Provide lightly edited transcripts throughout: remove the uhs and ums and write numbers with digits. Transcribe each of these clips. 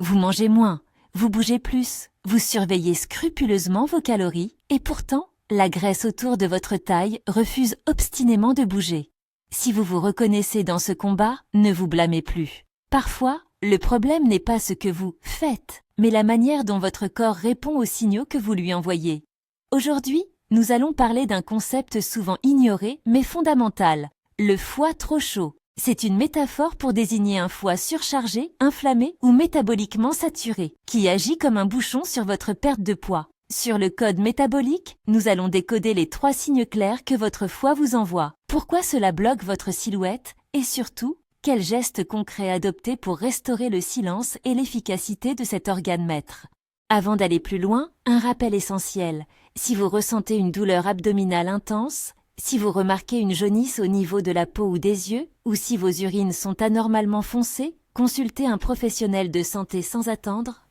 Vous mangez moins, vous bougez plus, vous surveillez scrupuleusement vos calories, et pourtant, la graisse autour de votre taille refuse obstinément de bouger. Si vous vous reconnaissez dans ce combat, ne vous blâmez plus. Parfois, le problème n'est pas ce que vous faites, mais la manière dont votre corps répond aux signaux que vous lui envoyez. Aujourd'hui, nous allons parler d'un concept souvent ignoré mais fondamental, le foie trop chaud. C'est une métaphore pour désigner un foie surchargé, inflammé ou métaboliquement saturé, qui agit comme un bouchon sur votre perte de poids. Sur le code métabolique, nous allons décoder les 3 signes clairs que votre foie vous envoie. Pourquoi cela bloque votre silhouette et surtout, quels gestes concrets adopter pour restaurer le silence et l'efficacité de cet organe maître. Avant d'aller plus loin, un rappel essentiel. Si vous ressentez une douleur abdominale intense, si vous remarquez une jaunisse au niveau de la peau ou des yeux, ou si vos urines sont anormalement foncées, consultez un professionnel de santé sans attendre.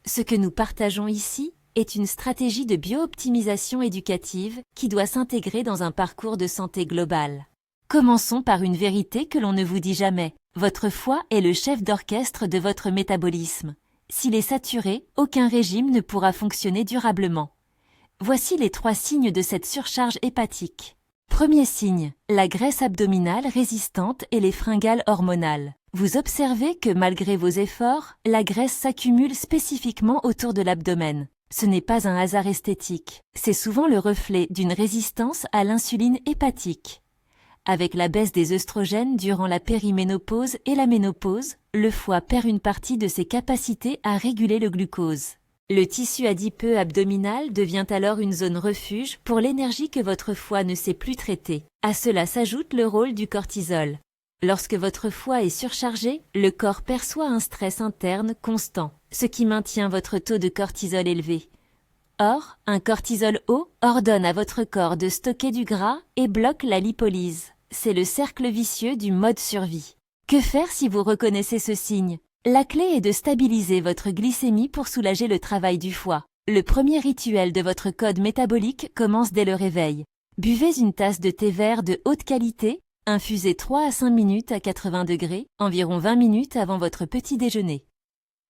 Ce que nous partageons ici est une stratégie de bio-optimisation éducative qui doit s'intégrer dans un parcours de santé global. Commençons par une vérité que l'on ne vous dit jamais. Votre foie est le chef d'orchestre de votre métabolisme. S'il est saturé, aucun régime ne pourra fonctionner durablement. Voici les 3 signes de cette surcharge hépatique. Premier signe, la graisse abdominale résistante et les fringales hormonales. Vous observez que malgré vos efforts, la graisse s'accumule spécifiquement autour de l'abdomen. Ce n'est pas un hasard esthétique, c'est souvent le reflet d'une résistance à l'insuline hépatique. Avec la baisse des œstrogènes durant la périménopause et la ménopause, le foie perd une partie de ses capacités à réguler le glucose. Le tissu adipeux abdominal devient alors une zone refuge pour l'énergie que votre foie ne sait plus traiter. À cela s'ajoute le rôle du cortisol. Lorsque votre foie est surchargé, le corps perçoit un stress interne constant, ce qui maintient votre taux de cortisol élevé. Or, un cortisol haut ordonne à votre corps de stocker du gras et bloque la lipolyse. C'est le cercle vicieux du mode survie. Que faire si vous reconnaissez ce signe? La clé est de stabiliser votre glycémie pour soulager le travail du foie. Le premier rituel de votre code métabolique commence dès le réveil. Buvez une tasse de thé vert de haute qualité, infusez 3 à 5 minutes à 80 degrés, environ 20 minutes avant votre petit déjeuner.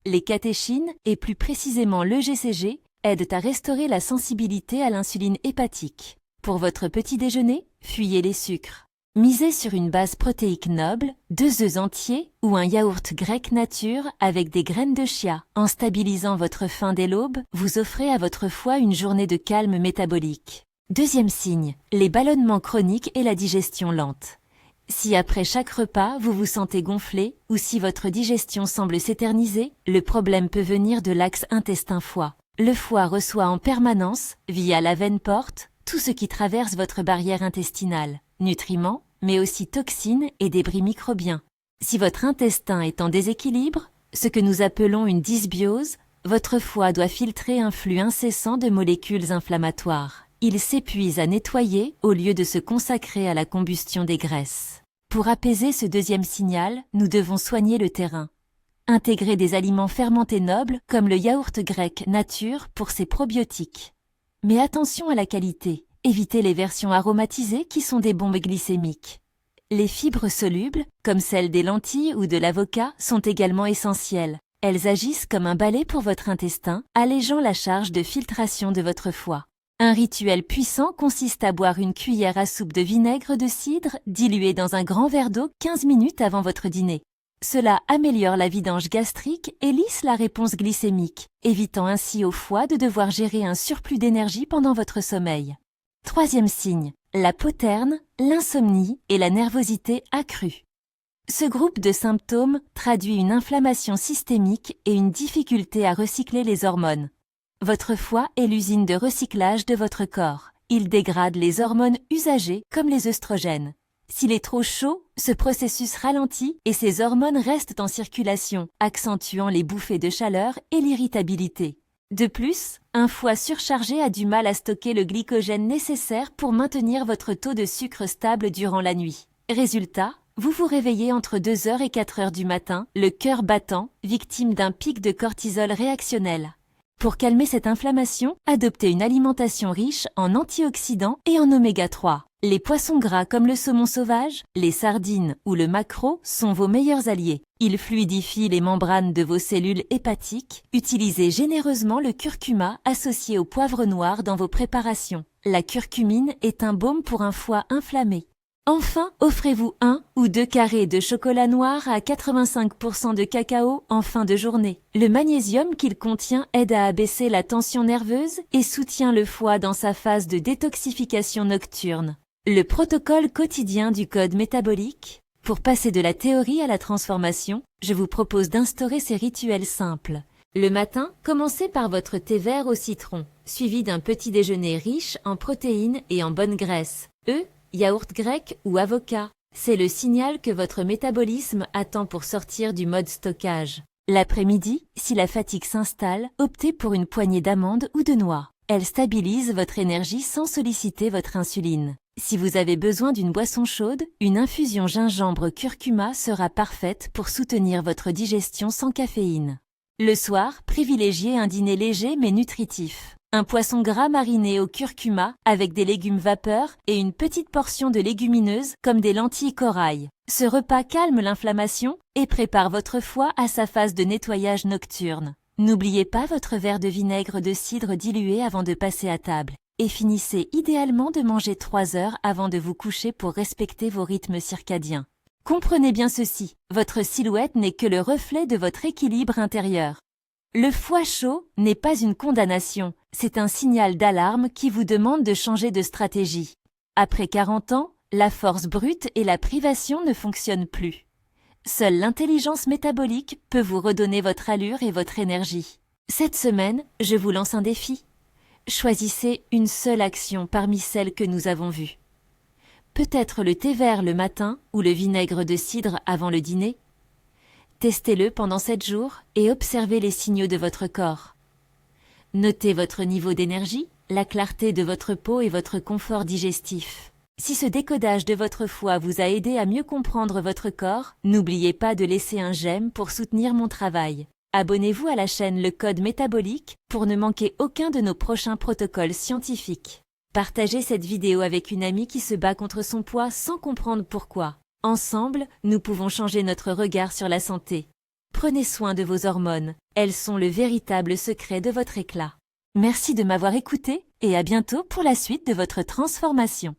Les catéchines, et plus précisément le GCG, aident à restaurer la sensibilité à l'insuline hépatique. Pour votre petit déjeuner, fuyez les sucres. Misez sur une base protéique noble, 2 œufs entiers ou un yaourt grec nature avec des graines de chia. En stabilisant votre faim dès l'aube, vous offrez à votre foie une journée de calme métabolique. Deuxième signe, les ballonnements chroniques et la digestion lente. Si après chaque repas, vous vous sentez gonflé ou si votre digestion semble s'éterniser, le problème peut venir de l'axe intestin-foie. Le foie reçoit en permanence, via la veine porte, tout ce qui traverse votre barrière intestinale. Nutriments, mais aussi toxines et débris microbiens. Si votre intestin est en déséquilibre, ce que nous appelons une dysbiose, votre foie doit filtrer un flux incessant de molécules inflammatoires. Il s'épuise à nettoyer au lieu de se consacrer à la combustion des graisses. Pour apaiser ce deuxième signal, nous devons soigner le terrain. Intégrer des aliments fermentés nobles comme le yaourt grec nature pour ses probiotiques. Mais attention à la qualité. Évitez les versions aromatisées qui sont des bombes glycémiques. Les fibres solubles, comme celles des lentilles ou de l'avocat, sont également essentielles. Elles agissent comme un balai pour votre intestin, allégeant la charge de filtration de votre foie. Un rituel puissant consiste à boire une cuillère à soupe de vinaigre de cidre dilué dans un grand verre d'eau 15 minutes avant votre dîner. Cela améliore la vidange gastrique et lisse la réponse glycémique, évitant ainsi au foie de devoir gérer un surplus d'énergie pendant votre sommeil. Troisième signe, la peau terne, l'insomnie et la nervosité accrue. Ce groupe de symptômes traduit une inflammation systémique et une difficulté à recycler les hormones. Votre foie est l'usine de recyclage de votre corps. Il dégrade les hormones usagées comme les œstrogènes. S'il est trop chaud, ce processus ralentit et ces hormones restent en circulation, accentuant les bouffées de chaleur et l'irritabilité. De plus, un foie surchargé a du mal à stocker le glycogène nécessaire pour maintenir votre taux de sucre stable durant la nuit. Résultat, vous vous réveillez entre 2h et 4h du matin, le cœur battant, victime d'un pic de cortisol réactionnel. Pour calmer cette inflammation, adoptez une alimentation riche en antioxydants et en oméga 3. Les poissons gras comme le saumon sauvage, les sardines ou le maquereau sont vos meilleurs alliés. Ils fluidifient les membranes de vos cellules hépatiques. Utilisez généreusement le curcuma associé au poivre noir dans vos préparations. La curcumine est un baume pour un foie inflammé. Enfin, offrez-vous 1 ou 2 carrés de chocolat noir à 85% de cacao en fin de journée. Le magnésium qu'il contient aide à abaisser la tension nerveuse et soutient le foie dans sa phase de détoxification nocturne. Le protocole quotidien du code métabolique. Pour passer de la théorie à la transformation, je vous propose d'instaurer ces rituels simples. Le matin, commencez par votre thé vert au citron, suivi d'un petit déjeuner riche en protéines et en bonnes graisses. Yaourt grec ou avocat. C'est le signal que votre métabolisme attend pour sortir du mode stockage. L'après-midi, si la fatigue s'installe, optez pour une poignée d'amandes ou de noix. Elles stabilisent votre énergie sans solliciter votre insuline. Si vous avez besoin d'une boisson chaude, une infusion gingembre-curcuma sera parfaite pour soutenir votre digestion sans caféine. Le soir, privilégiez un dîner léger mais nutritif. Un poisson gras mariné au curcuma avec des légumes vapeur et une petite portion de légumineuses comme des lentilles corail. Ce repas calme l'inflammation et prépare votre foie à sa phase de nettoyage nocturne. N'oubliez pas votre verre de vinaigre de cidre dilué avant de passer à table. Et finissez idéalement de manger 3 heures avant de vous coucher pour respecter vos rythmes circadiens. Comprenez bien ceci, votre silhouette n'est que le reflet de votre équilibre intérieur. Le foie chaud n'est pas une condamnation, c'est un signal d'alarme qui vous demande de changer de stratégie. Après 40 ans, la force brute et la privation ne fonctionnent plus. Seule l'intelligence métabolique peut vous redonner votre allure et votre énergie. Cette semaine, je vous lance un défi. Choisissez une seule action parmi celles que nous avons vues. Peut-être le thé vert le matin ou le vinaigre de cidre avant le dîner. Testez-le pendant 7 jours et observez les signaux de votre corps. Notez votre niveau d'énergie, la clarté de votre peau et votre confort digestif. Si ce décodage de votre foie vous a aidé à mieux comprendre votre corps, n'oubliez pas de laisser un j'aime pour soutenir mon travail. Abonnez-vous à la chaîne Le Code Métabolique pour ne manquer aucun de nos prochains protocoles scientifiques. Partagez cette vidéo avec une amie qui se bat contre son poids sans comprendre pourquoi. Ensemble, nous pouvons changer notre regard sur la santé. Prenez soin de vos hormones, elles sont le véritable secret de votre éclat. Merci de m'avoir écouté et à bientôt pour la suite de votre transformation.